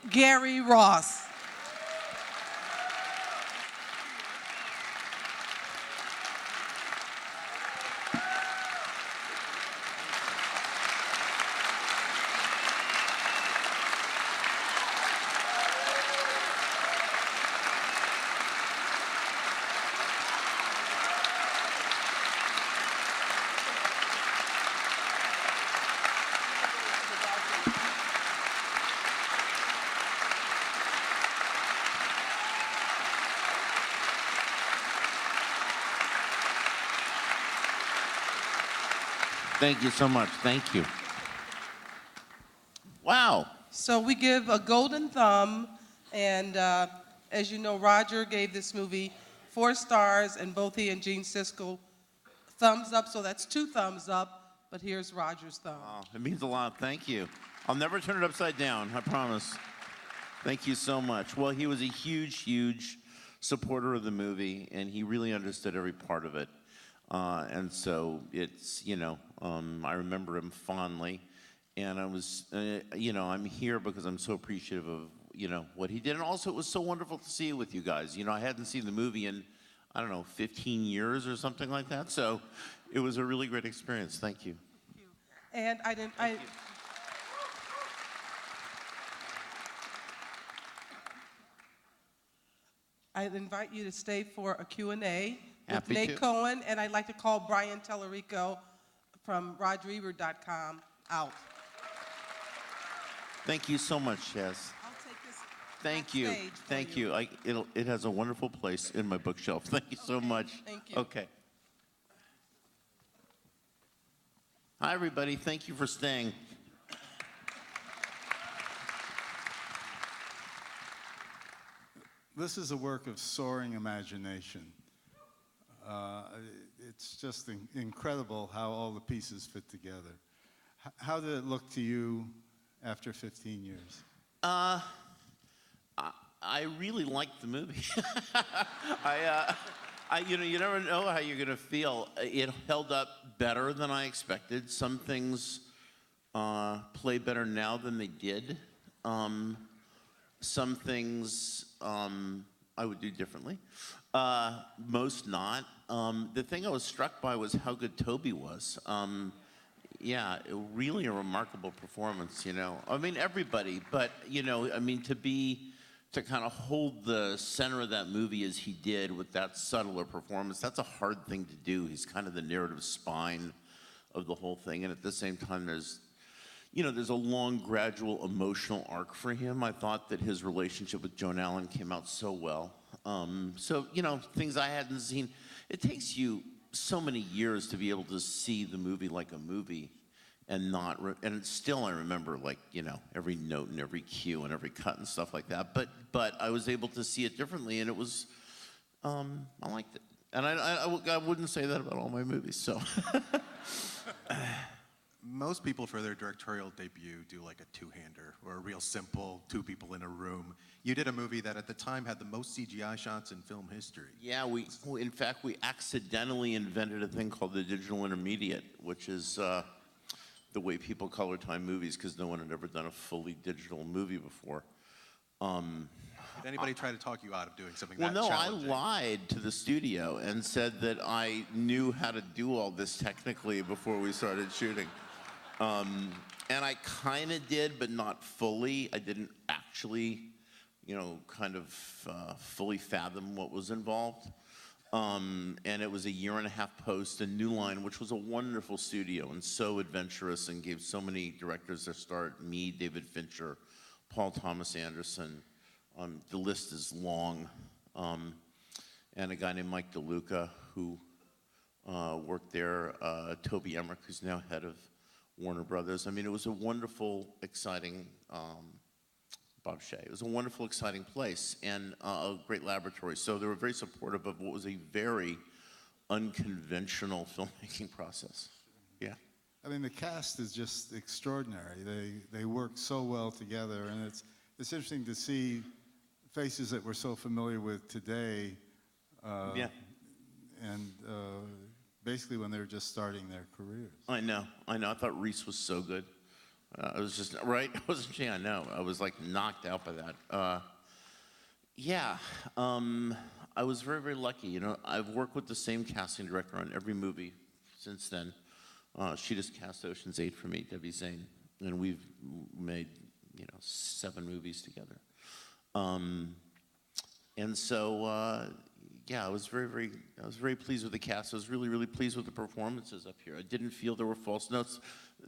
Gary Ross. Thank you so much. Thank you. Wow. So we give a golden thumb, and as you know, Roger gave this movie 4 stars, and both he and Gene Siskel thumbs up, so that's 2 thumbs up, but here's Roger's thumb. Wow, it means a lot. Thank you. I'll never turn it upside down, I promise. Thank you so much. Well, he was a huge, huge supporter of the movie, and he really understood every part of it. And so it's, I remember him fondly. And I was, I'm here because I'm so appreciative of, what he did. And also, it was so wonderful to see it with you guys. I hadn't seen the movie in, 15 years or something like that. So it was a really great experience. Thank you. Thank you. And I'd invite you to stay for a Q&A with Happy Nate to. Cohen, and I'd like to call Brian Tellerico from RogerEbert.com out. Thank you so much, Chaz. I'll take this Thank you. backstage for Thank you. It has a wonderful place in my bookshelf. Thank you so much. Thank you. Okay. Hi, everybody. Thank you for staying. This is a work of soaring imagination. It's just incredible how all the pieces fit together. How did it look to you after 15 years? I really liked the movie. You never know how you're going to feel. It held up better than I expected. Some things play better now than they did. Some things I would do differently. Most not. The thing I was struck by was how good Toby was. Really a remarkable performance, I mean, everybody, but, to kind of hold the center of that movie as he did with that subtler performance, that's a hard thing to do. He's kind of the narrative spine of the whole thing, and at the same time, there's a long, gradual emotional arc for him. I thought that his relationship with Joan Allen came out so well. Things I hadn't seen. It takes you so many years to be able to see the movie like a movie and not, and still I remember every note and every cue and every cut and stuff like that. But I was able to see it differently, and it was, I liked it. And I wouldn't say that about all my movies, so. Most people for their directorial debut do like a two-hander or a real simple 2 people in a room. You did a movie that at the time had the most CGI shots in film history. Yeah, in fact, we accidentally invented a thing called the digital intermediate, which is the way people color time movies, because no one had ever done a fully digital movie before. Did anybody try to talk you out of doing something Well, that no, challenging? I lied to the studio and said that I knew how to do all this technically before we started shooting. And I kind of did, but not fully. I didn't actually, fully fathom what was involved. And it was a 1.5 year post, and New Line, which was a wonderful studio and so adventurous and gave so many directors their start. Me, David Fincher, Paul Thomas Anderson. The list is long. And a guy named Mike DeLuca, who worked there. Toby Emmerich, who's now head of Warner Brothers. I mean, it was a wonderful, exciting, Bob Shea. It was a wonderful, exciting place and a great laboratory. So they were very supportive of what was a very unconventional filmmaking process. Yeah. I mean, the cast is just extraordinary. They work so well together, and it's interesting to see faces that we're so familiar with today. And basically when they were just starting their careers. I know. I thought Reese was so good. I was just, right? Wasn't she? I know. I was like knocked out by that. Yeah, I was very, very lucky. You know, I've worked with the same casting director on every movie since then. She just cast Ocean's 8 for me, Debbie Zane, and we've made, 7 movies together. And so, yeah, I was very pleased with the cast. I was really, really pleased with the performances up here. I didn't feel there were false notes.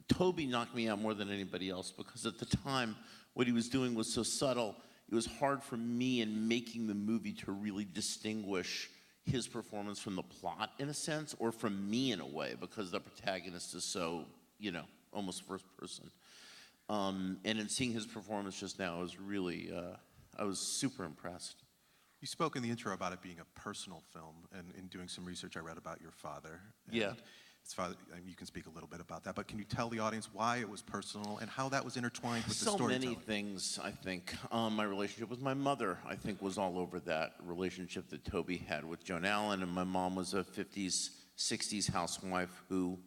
Toby knocked me out more than anybody else because at the time, what he was doing was so subtle. It was hard for me in making the movie to really distinguish his performance from the plot, in a sense, or from me in a way, because the protagonist is so, almost first person. And in seeing his performance just now, I was really, I was super impressed. You spoke in the intro about it being a personal film, and in doing some research, I read about your father. And Yeah. his father, and you can speak a little bit about that, but can you tell the audience why it was personal and how that was intertwined with the So storytelling? many things, I think. My relationship with my mother, I think, was all over that relationship that Toby had with Joan Allen, and my mom was a 50s, 60s housewife who,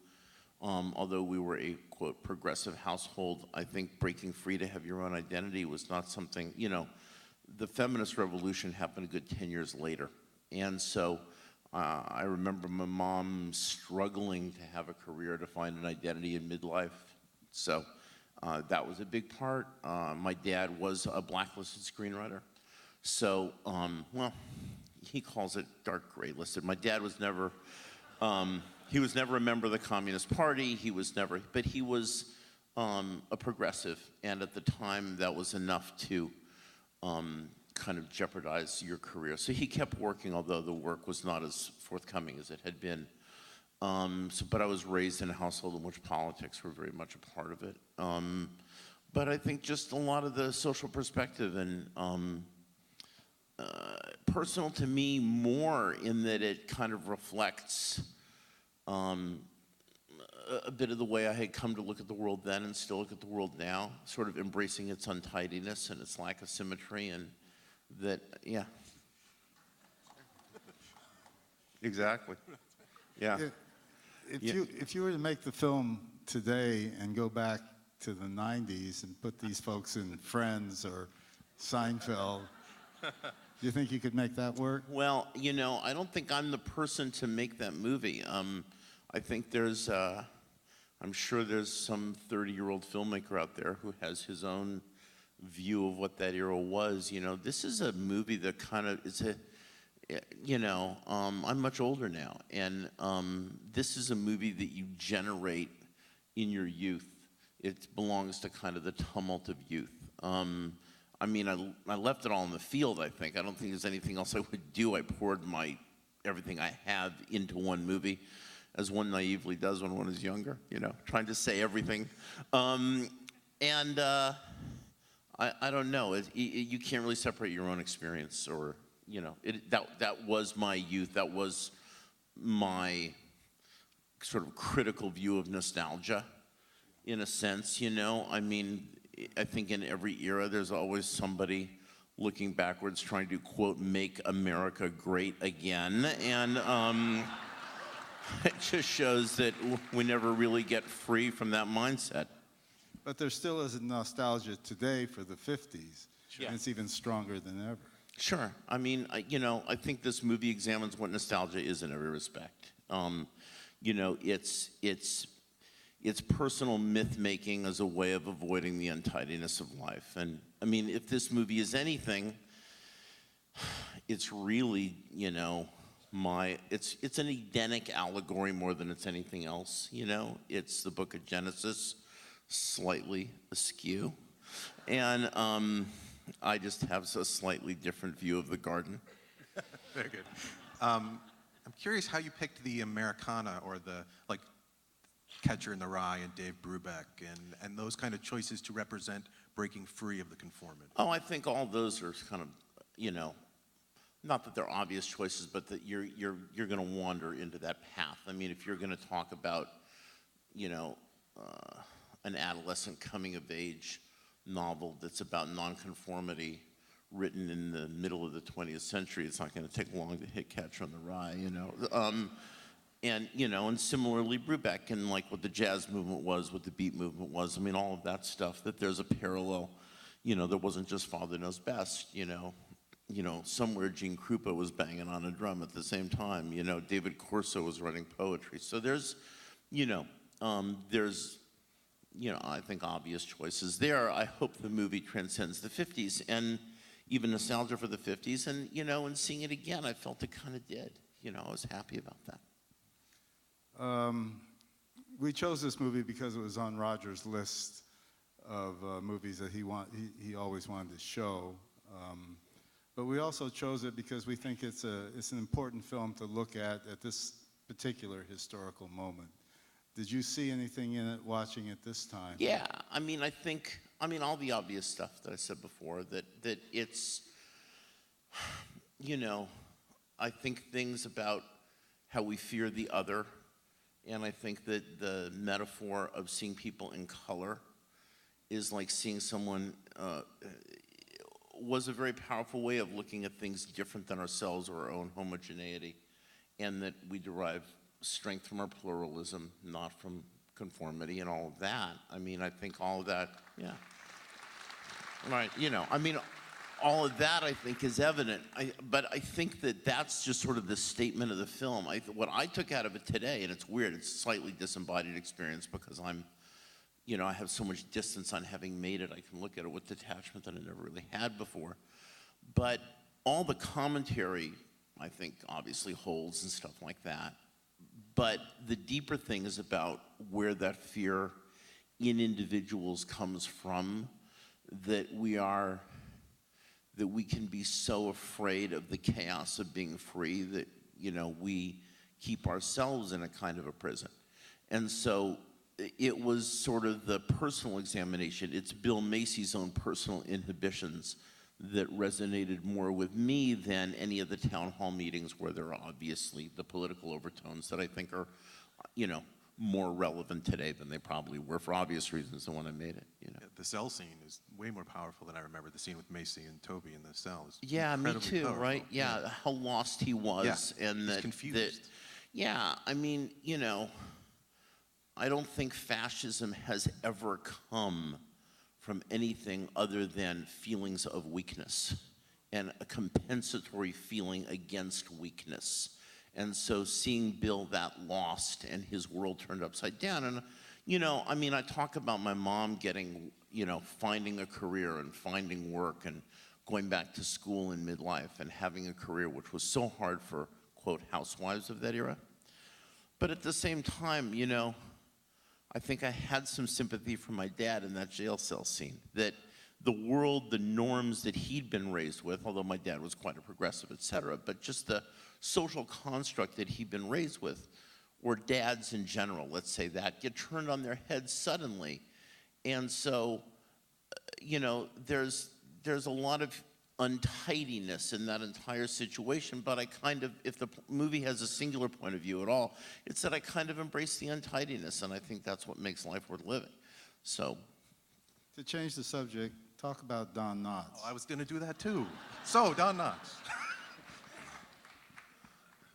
although we were a, quote, progressive household, I think breaking free to have your own identity was not something, the feminist revolution happened a good 10 years later. And so I remember my mom struggling to have a career, to find an identity in midlife. So that was a big part. My dad was a blacklisted screenwriter. So, well, he calls it dark gray listed. My dad was never, he was never a member of the Communist Party. He was never, but he was a progressive. And at the time, that was enough to kind of jeopardize your career. So he kept working, although the work was not as forthcoming as it had been. But I was raised in a household in which politics were very much a part of it. But I think just a lot of the social perspective and personal to me more in that it kind of reflects a bit of the way I had come to look at the world then and still look at the world now, sort of embracing its untidiness and its lack of symmetry, and that, yeah. Exactly. Yeah. If you were to make the film today and go back to the 90s and put these folks in Friends or Seinfeld, do you think you could make that work? Well, I don't think I'm the person to make that movie. I think there's, I'm sure there's some 30-year-old filmmaker out there who has his own view of what that era was. This is a movie that kind of, I'm much older now, and this is a movie that you generate in your youth. It belongs to kind of the tumult of youth. I left it all in the field, I think. I don't think there's anything else I would do. I poured everything I have into one movie, as one naively does when one is younger, trying to say everything. I don't know. You can't really separate your own experience, or, that was my youth. That was my sort of critical view of nostalgia, in a sense, I think in every era there's always somebody looking backwards trying to, quote, make America great again. And it just shows that we never really get free from that mindset. But there still is a nostalgia today for the 50s, Sure. and it's even stronger than ever. Sure. I think this movie examines what nostalgia is in every respect. It's personal myth-making as a way of avoiding the untidiness of life. And, if this movie is anything, it's really, it's an Edenic allegory more than it's anything else, It's the book of Genesis, slightly askew. And I just have a slightly different view of the garden. Very good. I'm curious how you picked the Americana, or the, Catcher in the Rye and Dave Brubeck and those kind of choices to represent breaking free of the conformity. Oh, I think all those are kind of, not that they're obvious choices, but that you're going to wander into that path. If you're going to talk about, an adolescent coming of age novel that's about nonconformity, written in the middle of the 20th century, it's not going to take long to hit Catcher in the Rye, And, you know, and similarly Brubeck, and like what the jazz movement was, what the beat movement was, I mean, all of that stuff, that there's a parallel, you know, there wasn't just Father Knows Best, you know, somewhere Gene Krupa was banging on a drum at the same time, you know, David Corso was writing poetry. So there's, you know, I think obvious choices there. I hope the movie transcends the 50s and even nostalgia for the 50s, and, you know, and seeing it again, I felt it kind of did. You know, I was happy about that. We chose this movie because it was on Roger's list of movies that he always wanted to show. But we also chose it because we think it's an important film to look at this particular historical moment. Did you see anything in it watching it this time? Yeah, I mean, all the obvious stuff that I said before, that it's, you know, I think things about how we fear the other, and I think that the metaphor of seeing people in color is like seeing someone, was a very powerful way of looking at things different than ourselves or our own homogeneity, and that we derive strength from our pluralism, not from conformity and all of that. I mean, I think all of that, yeah. Right, you know, I mean, all of that I think is evident, but I think that that's just sort of the statement of the film. What I took out of it today, and it's weird, it's a slightly disembodied experience because you know, I have so much distance on having made it. I can look at it with detachment that I never really had before. But all the commentary, I think, obviously holds and stuff like that. But the deeper thing is about where that fear in individuals comes from, that we can be so afraid of the chaos of being free that, you know, we keep ourselves in a kind of a prison. And so it was sort of the personal examination. It's Bill Macy's own personal inhibitions that resonated more with me than any of the town hall meetings where there are obviously the political overtones that I think are, you know, more relevant today than they probably were for obvious reasons than when I made it, you know. Yeah, the cell scene is way more powerful than I remember the scene with Macy and Toby in the cell. Yeah, me too, Powerful. right? Yeah, how lost he was. Yeah, and he's that, confused. Yeah, I mean, you know, I don't think fascism has ever come from anything other than feelings of weakness and a compensatory feeling against weakness. And so seeing Bill that lost and his world turned upside down, and, you know, I mean, I talk about my mom getting, you know, finding a career and finding work and going back to school in midlife and having a career, which was so hard for, quote, housewives of that era. But at the same time, you know, I think I had some sympathy for my dad in that jail cell scene, that the world, the norms that he'd been raised with, although my dad was quite a progressive, et cetera, but just the social construct that he'd been raised with, or dads in general, let's say that, get turned on their heads suddenly. And so, you know, there's a lot of untidiness in that entire situation, but I kind of, if the movie has a singular point of view at all, it's that I kind of embrace the untidiness, and I think that's what makes life worth living. So, To change the subject, talk about Don Knotts. Oh, I was going to do that too. So, Don Knotts.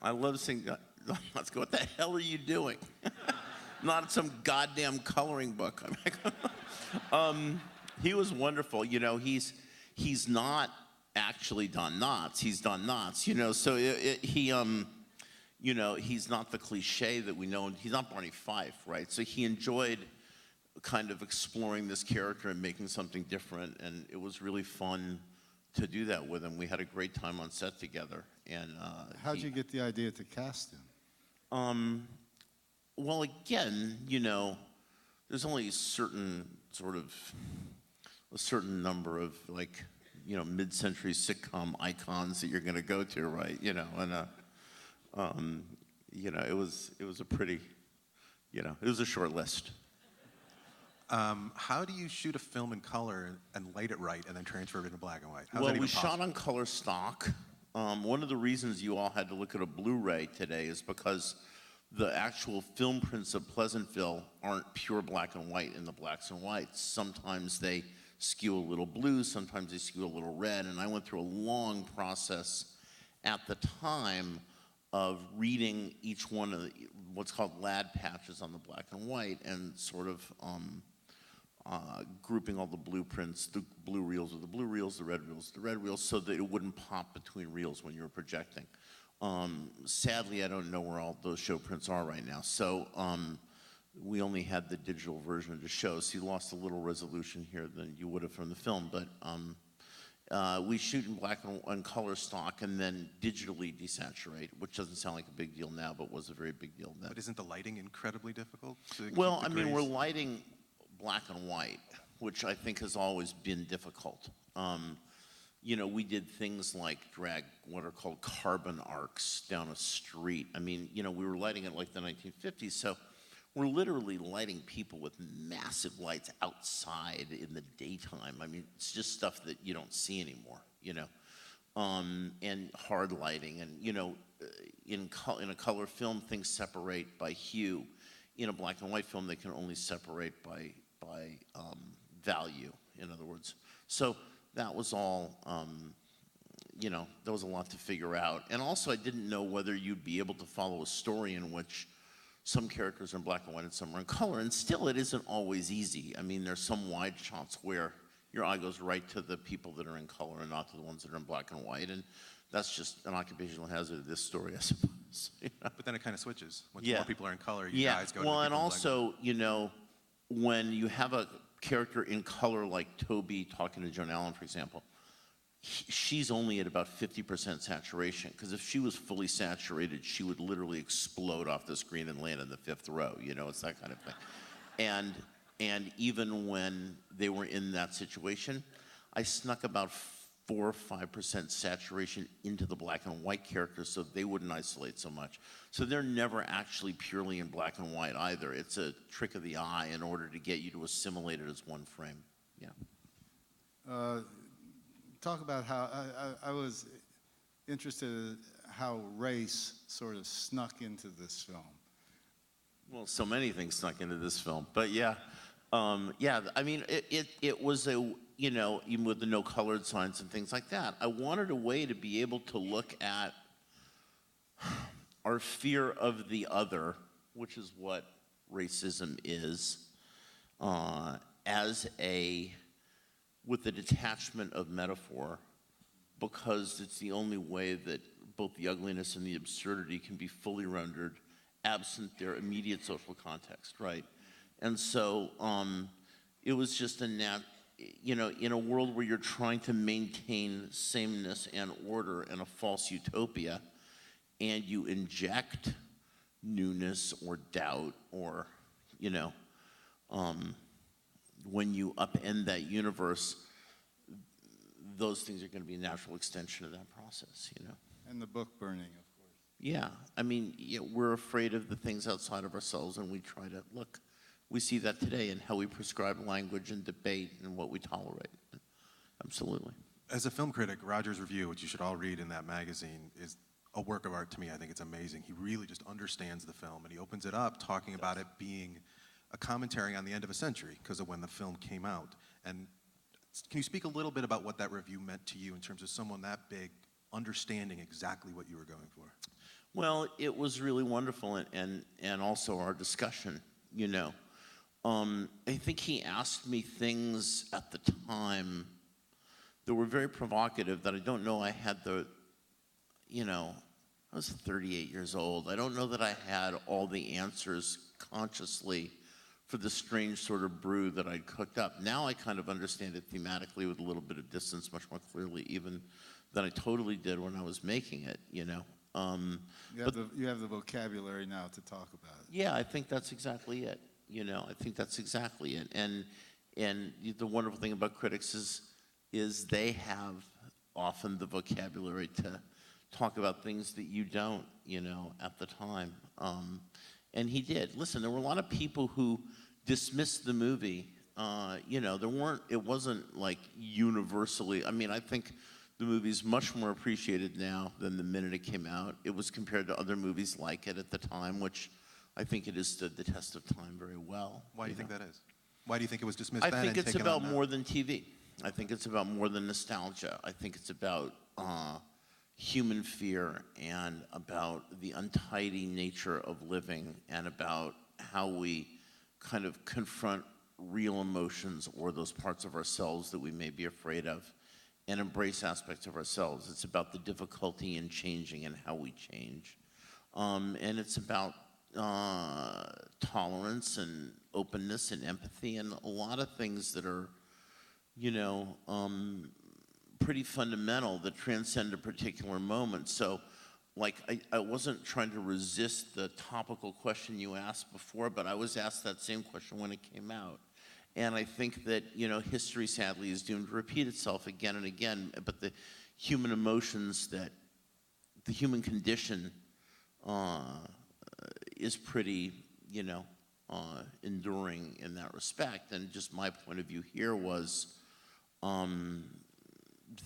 I love seeing Don Knotts go, what the hell are you doing? Not some goddamn coloring book. He was wonderful. You know, he's not actually Don Knotts. He's Don Knotts, you know, so you know, he's not the cliche that we know. He's not Barney Fife, right? So he enjoyed kind of exploring this character and making something different, and it was really fun to do that with him. We had a great time on set together. And How'd you get the idea to cast him? Well, again, you know, there's only a certain number of, like, you know, mid-century sitcom icons that you're going to go to, right? You know, and you know, it was a pretty, you know, it was a short list. How do you shoot a film in color and light it right and then transfer it into black and white? How's Well, that even we possible? shot on color stock. One of the reasons you all had to look at a Blu-ray today is because the actual film prints of Pleasantville aren't pure black and white in the blacks and whites. Sometimes they skew a little blue, sometimes they skew a little red, and I went through a long process at the time reading each one of what's called lad patches on the black and white and sort of grouping all the blueprints, the blue reels with the blue reels, the red reels with the red reels, so that it wouldn't pop between reels when you were projecting. Sadly, I don't know where all those show prints are right now, so we only had the digital version to show, so you lost a little resolution here than you would have from the film, but we shoot in black and color stock and then digitally desaturate, which doesn't sound like a big deal now, but was a very big deal then. But isn't the lighting incredibly difficult to keep Well, the I mean, grays? we're lighting black and white, which I think has always been difficult. You know, we did things like drag what are called carbon arcs down a street. I mean, you know, we were lighting it like the 1950s, so we're literally lighting people with massive lights outside in the daytime. I mean, it's just stuff that you don't see anymore, you know, and hard lighting. And, you know, in a color film, things separate by hue. In a black and white film, they can only separate by value, in other words. So that was all, you know, there was a lot to figure out. And also, I didn't know whether you'd be able to follow a story in which some characters are in black and white and some are in color, and still it isn't always easy. I mean, there's some wide shots where your eye goes right to the people that are in color and not to the ones that are in black and white, and that's just an occupational hazard of this story, I suppose. You know? But then it kind of switches. Once Yeah. more people are in color, your eyes go to the Well, and people in black and white. also, you know, when you have a character in color like Toby talking to Joan Allen, for example, she's only at about 50% saturation, because if she was fully saturated, she would literally explode off the screen and land in the fifth row. You know, it's that kind of thing. And even when they were in that situation, I snuck about 4 or 5% saturation into the black and white characters so they wouldn't isolate so much. So they're never actually purely in black and white either. It's a trick of the eye in order to get you to assimilate it as one frame. Yeah. Talk about how I was interested in how race sort of snuck into this film. Well, so many things snuck into this film, but yeah, yeah. I mean, it was a, you know, even with the no colored signs and things like that. I wanted a way to be able to look at our fear of the other, which is what racism is, as a with the detachment of metaphor, because it's the only way that both the ugliness and the absurdity can be fully rendered absent their immediate social context, right? And so it was just you know, in a world where you're trying to maintain sameness and order in a false utopia, and you inject newness or doubt or, you know, when you upend that universe, those things are going to be a natural extension of that process, you know. And the book burning, of course. Yeah, I mean, yeah, we're afraid of the things outside of ourselves, and we try to look. We see that today in how we prescribe language and debate and what we tolerate. Absolutely. As a film critic, Roger's review, which you should all read in that magazine, is a work of art to me. I think it's amazing. He really just understands the film, and he opens it up talking about it being a commentary on the end of a century because of when the film came out. And can you speak a little bit about what that review meant to you in terms of someone that big understanding exactly what you were going for? Well, it was really wonderful, and also our discussion, you know. I think he asked me things at the time that were very provocative that I don't know I had the, you know, I was 38 years old. I don't know that I had all the answers consciously for the strange sort of brew that I'd cooked up. Now I kind of understand it thematically with a little bit of distance much more clearly even than I totally did when I was making it, you know. You have the vocabulary now to talk about it. Yeah, I think that's exactly it. You know, I think that's exactly it. And the wonderful thing about critics is they have often the vocabulary to talk about things that you don't, you know, at the time. And he did. Listen, there were a lot of people who dismissed the movie. You know, it wasn't like universally. I mean, I think the movie's much more appreciated now than the minute it came out. It was compared to other movies like it at the time, which I think it has stood the test of time very well. Why do you think that is? Why do you think it was dismissed I then think and it's taken about on now? more than TV. I think it's about more than nostalgia. I think it's about, human fear and about the untidy nature of living and about how we kind of confront real emotions or those parts of ourselves that we may be afraid of and embrace aspects of ourselves. It's about the difficulty in changing and how we change. And it's about tolerance and openness and empathy and a lot of things that are, you know, pretty fundamental that transcend a particular moment. So, like, I wasn't trying to resist the topical question you asked before, but I was asked that same question when it came out. And I think that, you know, history sadly is doomed to repeat itself again and again, but the human emotions that, the human condition is pretty, you know, enduring in that respect. And just my point of view here was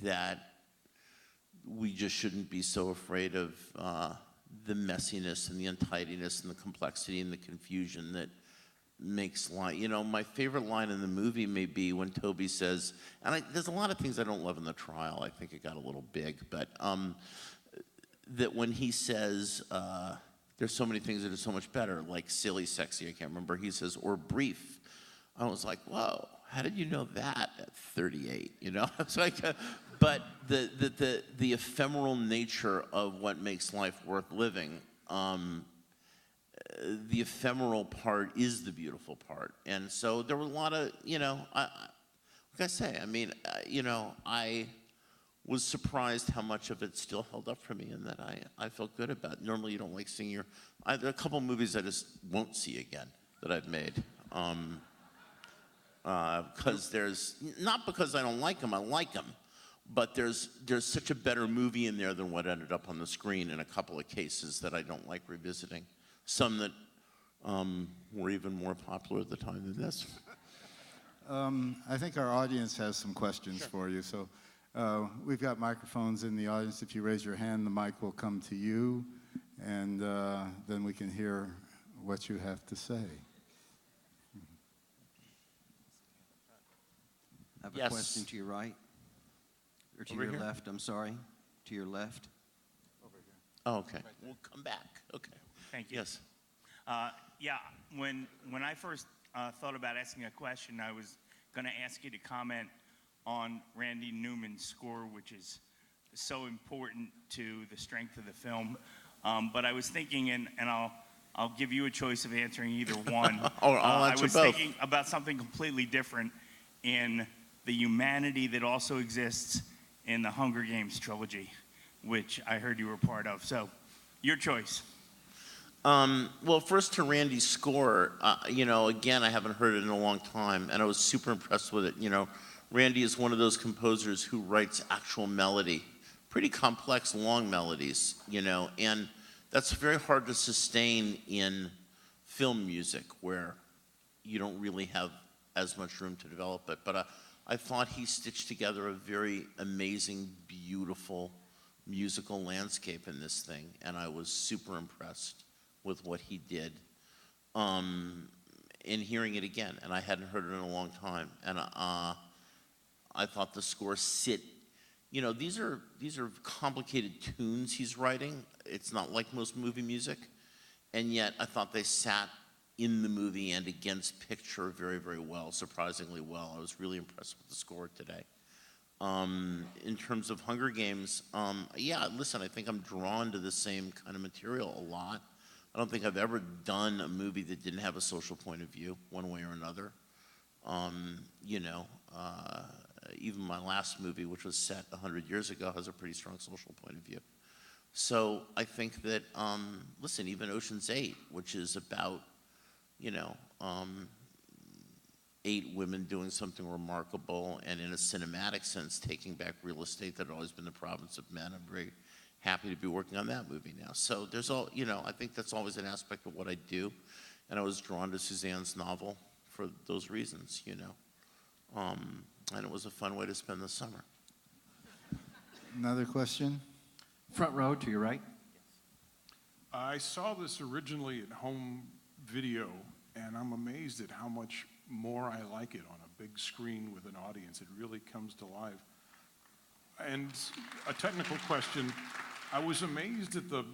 that we just shouldn't be so afraid of the messiness and the untidiness and the complexity and the confusion that makes life. You know, my favorite line in the movie may be when Toby says, and there's a lot of things I don't love in the trial. I think it got a little big, but that when he says, there's so many things that are so much better, like silly, sexy, I can't remember, he says, or brief. I was like, whoa, how did you know that at 38? You know, it's like, but the ephemeral nature of what makes life worth living, the ephemeral part is the beautiful part. And so there were a lot of, you know, like I say, I mean, you know, I was surprised how much of it still held up for me and that I felt good about it. Normally you don't like seeing there are a couple movies I just won't see again that I've made. Because there's, not because I don't like them, I like them, but there's such a better movie in there than what ended up on the screen in a couple of cases that I don't like revisiting. Some that were even more popular at the time than this. I think our audience has some questions for you. So we've got microphones in the audience. If you raise your hand, the mic will come to you, and then we can hear what you have to say. I have Yes. a question to your right, or to Over your here? left, I'm sorry, to your left. Oh, okay. We'll come back. Okay. Thank you. Yes. Yeah, when I first thought about asking a question, I was going to ask you to comment on Randy Newman's score, which is so important to the strength of the film. But I was thinking, and I'll give you a choice of answering either one. Or I'll I answer was both. thinking about something completely different in the humanity that also exists in the Hunger Games trilogy, which I heard you were part of. So, your choice. Well, first to Randy's score, you know, again, I haven't heard it in a long time, and I was super impressed with it. You know, Randy is one of those composers who writes actual melody, pretty complex, long melodies, you know, and that's very hard to sustain in film music where you don't really have as much room to develop it. But I thought he stitched together a very amazing, beautiful musical landscape in this thing, and I was super impressed with what he did. In hearing it again, and I hadn't heard it in a long time, and I thought the score you know, these are complicated tunes he's writing. It's not like most movie music, and yet I thought they sat in the movie and against picture very, very well, surprisingly well. I was really impressed with the score today. In terms of Hunger Games, yeah, listen, I think I'm drawn to the same kind of material a lot. I don't think I've ever done a movie that didn't have a social point of view, one way or another. You know, even my last movie, which was set 100 years ago, has a pretty strong social point of view. So I think that, listen, even Ocean's 8, which is about, you know, 8 women doing something remarkable and in a cinematic sense taking back real estate that had always been the province of men. I'm very happy to be working on that movie now. So there's all, you know, I think that's always an aspect of what I do. And I was drawn to Suzanne's novel for those reasons, you know. And it was a fun way to spend the summer. Another question? Front row to your right. I saw this originally at home video, and I'm amazed at how much more I like it on a big screen with an audience. It really comes to life. And a technical question, I was amazed at the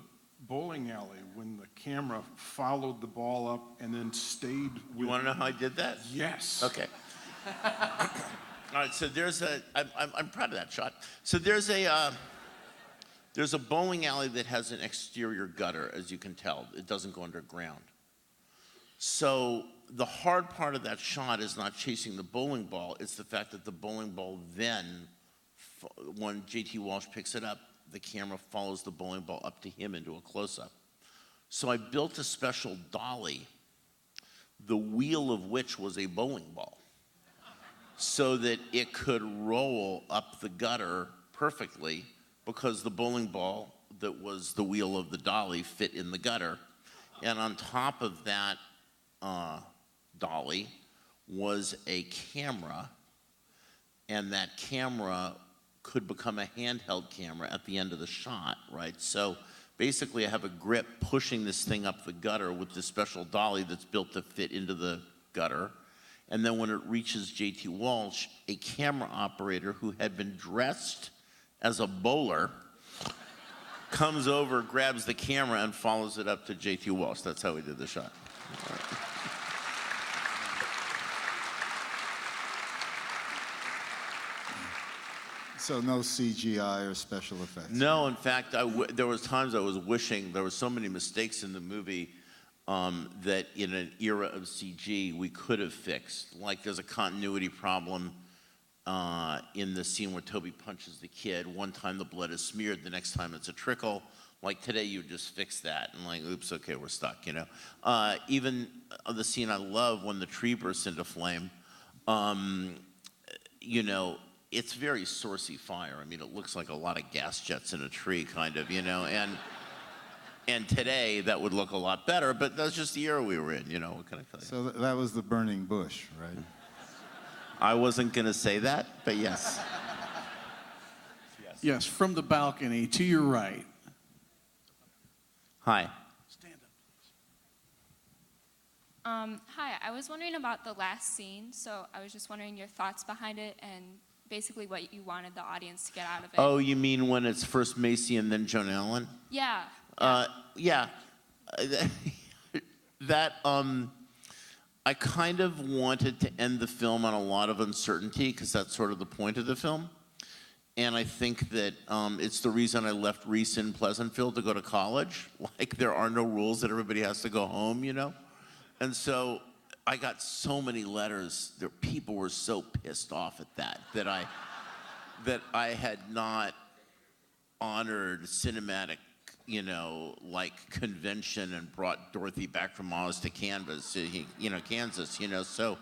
bowling alley when the camera followed the ball up and then stayed with. You want to know how I did that? Yes. Okay. All right, so I'm proud of that shot. So there's a bowling alley that has an exterior gutter, as you can tell. It doesn't go underground. So the hard part of that shot is not chasing the bowling ball. It's the fact that the bowling ball then, when J.T. Walsh picks it up, the camera follows the bowling ball up to him into a close-up. So I built a special dolly, the wheel of which was a bowling ball, so that it could roll up the gutter perfectly because the bowling ball that was the wheel of the dolly fit in the gutter. And on top of that dolly was a camera, and that camera could become a handheld camera at the end of the shot, right? So basically I have a grip pushing this thing up the gutter with this special dolly that's built to fit into the gutter. And then when it reaches J.T. Walsh, a camera operator who had been dressed as a bowler comes over, grabs the camera, and follows it up to J.T. Walsh. That's how we did the shot. All right. So no CGI or special effects? No, in fact, there was times I was wishing, there were so many mistakes in the movie that in an era of CG we could have fixed. Like there's a continuity problem in the scene where Toby punches the kid. One time the blood is smeared, the next time it's a trickle. Like today you just fix that and like, oops, okay, we're stuck, you know. Even the scene I love when the tree bursts into flame, you know, it's very sourcey fire. I mean, it looks like a lot of gas jets in a tree, kind of, you know. And today that would look a lot better, but that's just the era we were in, you know. What can I tell you? So that was the burning bush, right? I wasn't going to say that, but yes. Yes, from the balcony to your right. Hi. Stand up, please. Hi, I was wondering about the last scene, so I was just wondering your thoughts behind it and basically what you wanted the audience to get out of it. Oh, you mean when it's first Macy and then Joan Allen? Yeah. Yeah. That, I kind of wanted to end the film on a lot of uncertainty because that's sort of the point of the film. And I think that it's the reason I left Reese in Pleasantville to go to college. Like, there are no rules that everybody has to go home, you know? And so I got so many letters. People were so pissed off at that I had not honored cinematic, you know, like convention and brought Dorothy back from Oz to Kansas, you know. So,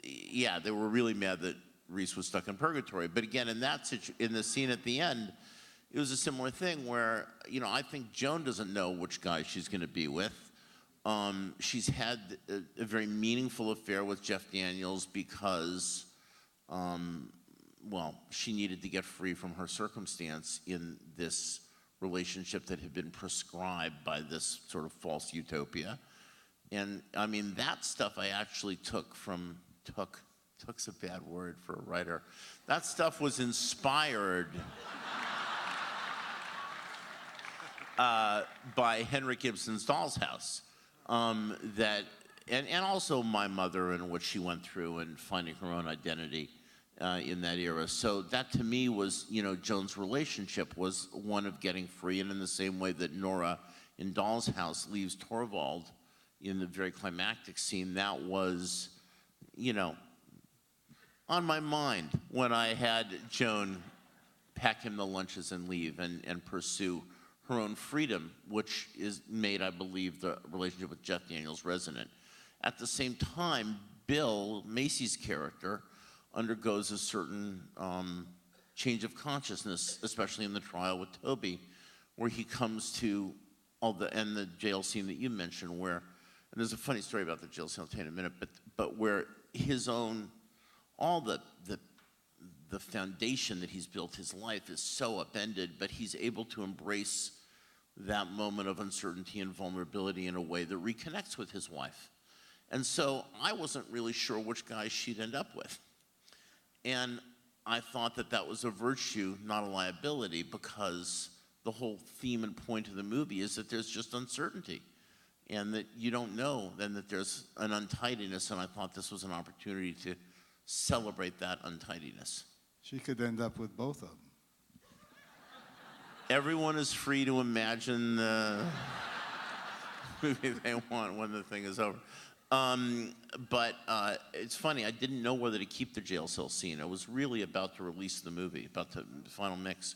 yeah, they were really mad that Reese was stuck in purgatory. But again, in the scene at the end, it was a similar thing where, you know, I think Joan doesn't know which guy she's going to be with. She's had a very meaningful affair with Jeff Daniels because, well, she needed to get free from her circumstance in this relationship that had been prescribed by this sort of false utopia. And I mean, that stuff I actually took's a bad word for a writer. That stuff was inspired by Henrik Ibsen's Doll's House. And also my mother and what she went through and finding her own identity in that era. So that to me was, you know, Joan's relationship was one of getting free, and in the same way that Nora in Doll's House leaves Torvald in the very climactic scene, that was, you know, on my mind when I had Joan pack him the lunches and leave and pursue her own freedom, which made, I believe, the relationship with Jeff Daniels resonant. At the same time, Bill, Macy's character, undergoes a certain change of consciousness, especially in the trial with Toby, where he comes to and the jail scene that you mentioned, where, and there's a funny story about the jail scene, I'll tell you in a minute, but where his own, all the foundation that he's built his life is so upended, but he's able to embrace that moment of uncertainty and vulnerability in a way that reconnects with his wife. And so I wasn't really sure which guy she'd end up with. And I thought that that was a virtue, not a liability, because the whole theme and point of the movie is that there's just uncertainty and that you don't know, then that there's an untidiness, and I thought this was an opportunity to celebrate that untidiness. She could end up with both of them. Everyone is free to imagine the movie they want when the thing is over. But it's funny, I didn't know whether to keep the jail cell scene. I was really about to release the movie, about the final mix.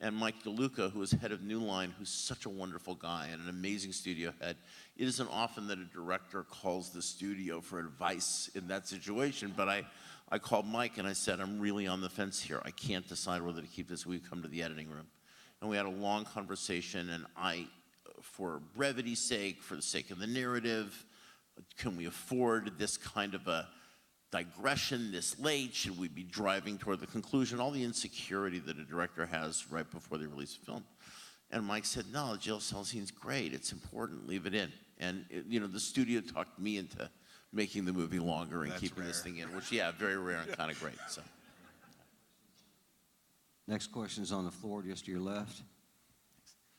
And Mike DeLuca, who is head of New Line, who's such a wonderful guy and an amazing studio head, it isn't often that a director calls the studio for advice in that situation, but I called Mike and I said, I'm really on the fence here. I can't decide whether to keep this. Will you come to the editing room? And we had a long conversation, and I, for brevity's sake, for the sake of the narrative, can we afford this kind of a digression this late? Should we be driving toward the conclusion? All the insecurity that a director has right before they release a film. And Mike said, no, the jail cell scene's great. It's important. Leave it in. And, the studio talked me into making the movie longer and That's keeping this rare. thing in, which, yeah, very rare and kind of great. So. Next question is on the floor, just to your left.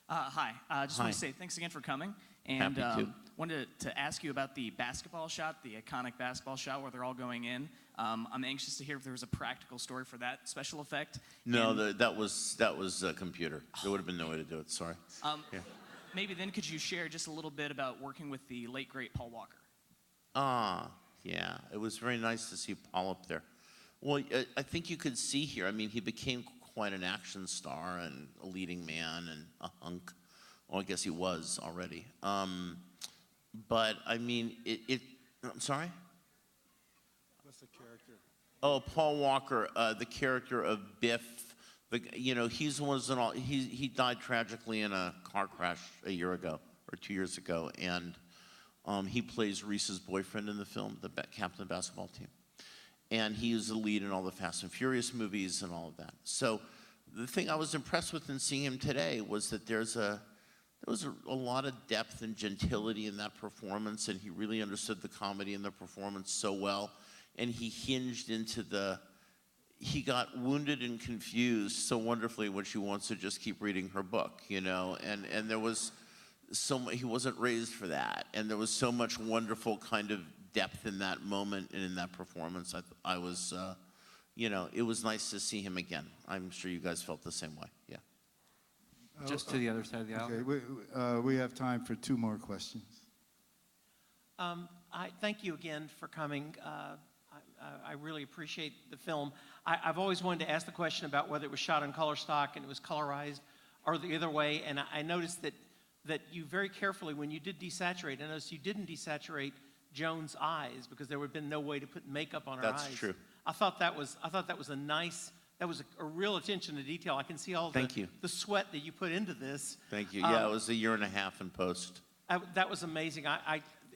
Hi. Just Hi. want to say thanks again for coming. And Happy to. wanted to ask you about the basketball shot, the iconic basketball shot where they're all going in. I'm anxious to hear if there was a practical story for that special effect. No, And, that was a computer. There would have been no way to do it. Sorry. Yeah. maybe then could you share just a little bit about working with the late, great Paul Walker? Yeah. It was very nice to see Paul up there. Well, I think you could see here, I mean, he became quite an action star and a leading man and a hunk. Well, I guess he was already. But, I mean, I'm sorry? What's the character? Oh, Paul Walker, the character of Biff. He died tragically in a car crash a year ago or 2 years ago, and he plays Reese's boyfriend in the film, the captain of the basketball team, and he is the lead in all the Fast and Furious movies and all of that. So, the thing I was impressed with in seeing him today was that there was a lot of depth and gentility in that performance, and he really understood the comedy in the performance so well. And he hinged into he got wounded and confused so wonderfully when she wants to just keep reading her book, and there was he wasn't raised for that. And there was so much wonderful kind of depth in that moment and in that performance. I was, it was nice to see him again. I'm sure you guys felt the same way, yeah. Just to the other side of the aisle. Okay, we have time for 2 more questions. I thank you again for coming. I really appreciate the film. I've always wanted to ask the question about whether it was shot on color stock and it was colorized, or the other way. And I noticed that you very carefully, when you did desaturate, I noticed you didn't desaturate Joan's eyes because there would have been no way to put makeup on her eyes. That's true. I thought that was a nice. That was a real attention to detail. I can see all the sweat that you put into this. Thank you. Yeah, it was a year and a half in post. That was amazing.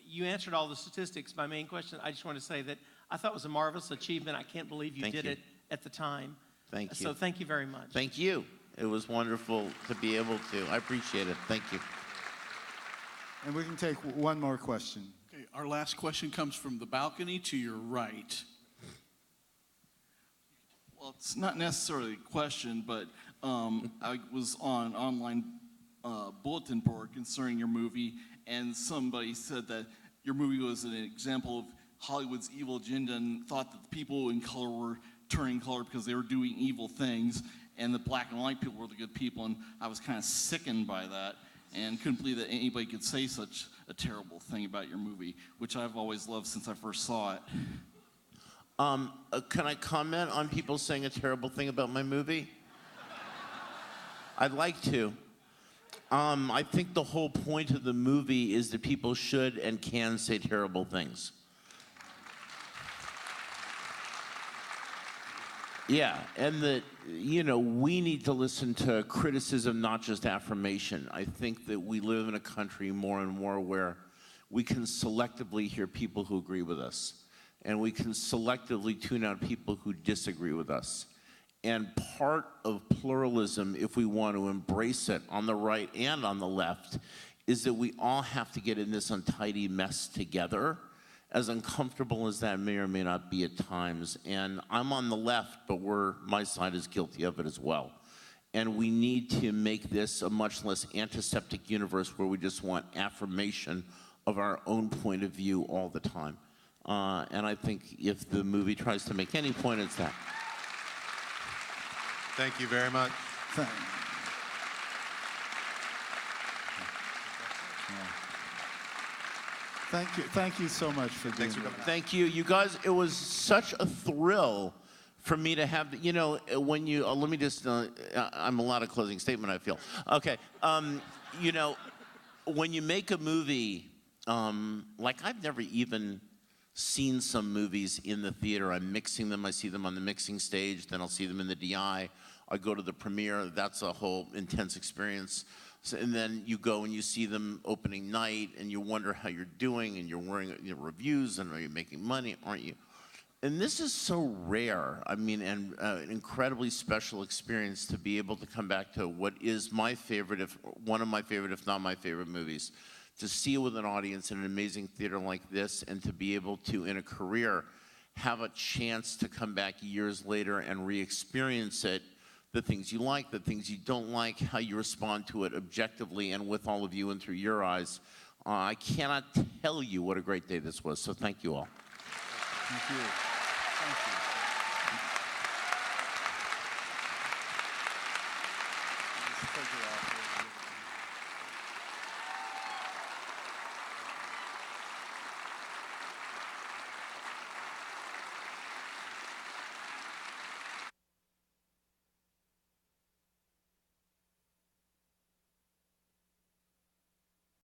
You answered all the statistics. My main question, I just want to say that I thought it was a marvelous achievement. I can't believe you did it at the time. Thank you. So thank you very much. Thank you. It was wonderful to be able to. I appreciate it. Thank you. And we can take 1 more question. Okay, our last question comes from the balcony to your right. Well, it's not necessarily a question, but I was on an online bulletin board concerning your movie, and somebody said that your movie was an example of Hollywood's evil agenda and thought that the people in color were turning color because they were doing evil things, and the black and white people were the good people, and I was kind of sickened by that and couldn't believe that anybody could say such a terrible thing about your movie, which I've always loved since I first saw it. Can I comment on people saying a terrible thing about my movie? I'd like to. I think the whole point of the movie is that people should and can say terrible things. Yeah, and that, we need to listen to criticism, not just affirmation. I think that we live in a country more and more where we can selectively hear people who agree with us, and we can selectively tune out people who disagree with us. And part of pluralism, if we want to embrace it on the right and on the left, is that we all have to get in this untidy mess together. as uncomfortable as that may or may not be at times. And I'm on the left, but my side is guilty of it as well. And we need to make this a much less antiseptic universe where we just want affirmation of our own point of view all the time. And I think if the movie tries to make any point, it's that. Thank you very much. Thank you so much for being here. Thank you. You guys, it was such a thrill for me to have, when you, let me just, I'm allowed a closing statement, I feel. Okay, when you make a movie, like I've never even seen some movies in the theater. I'm mixing them, I see them on the mixing stage, then I'll see them in the DI. I go to the premiere, that's a whole intense experience. And then you go and you see them opening night and you wonder how you're doing and you're worrying reviews and are you making money, aren't you? And this is so rare, I mean, and an incredibly special experience to be able to come back to what is my favorite, one of my favorite, if not my favorite movies, to see it with an audience in an amazing theater like this and to be able to, in a career, have a chance to come back years later and re-experience it, the things you like, the things you don't like, how you respond to it objectively and with all of you and through your eyes. I cannot tell you what a great day this was, so thank you all. Thank you. Thank you. Let's take it off.